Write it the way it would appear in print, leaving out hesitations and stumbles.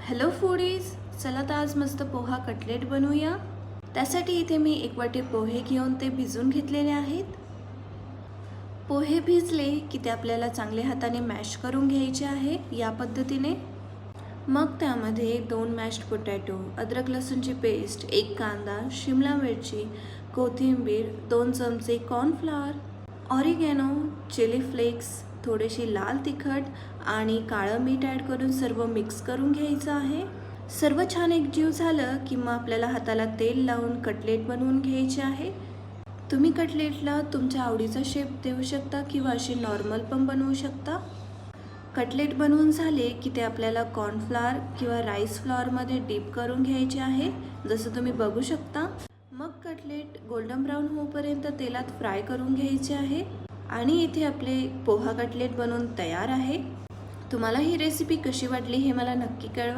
Hello foodies, चला तर आज मस्त पोहा कटलेट बनवूया. त्यासाठी इथे मी 1 वाटी पोहे घेऊन ते भिजून घेतलेले आहेत. पोहे भिजले की ते आपल्याला चांगले हाताने मॅश करून घ्यायचे आहे या पद्धतीने. मग त्यामध्ये 2 मॅश्ड पोटॅटो, अद्रक लसूणची पेस्ट, 1 कांदा, शिमला मिरची, कोथिंबीर, 2 चमचे कॉर्नफ्लॉवर, ऑरिगॅनो, चिली फ्लेक्स, थोडीशी लाल तिखट आणि काळं मीठ ॲड करून सर्व मिक्स करून घ्यायचं आहे. सर्व छान एकजीव झालं की मग आपल्याला हाताला तेल लावून कटलेट बनवून घ्यायचे आहे. तुम्ही कटलेटला तुमच्या आवडीचा शेप देऊ शकता किंवा अशी नॉर्मल पण बनवू शकता. कटलेट बनवून झाले की ते आपल्याला कॉर्नफ्लॉवर किंवा राईस फ्लॉवरमध्ये डीप करून घ्यायचे आहे, जसं तुम्ही बघू शकता. मग कटलेट गोल्डन ब्राऊन होईपर्यंत तेलात फ्राय करून घ्यायचे आहे. आणि इथे आपले पोहा कटलेट बनवून तयार आहे. तुम्हाला ही रेसिपी कशी वाटली हे मला नक्की कळवा.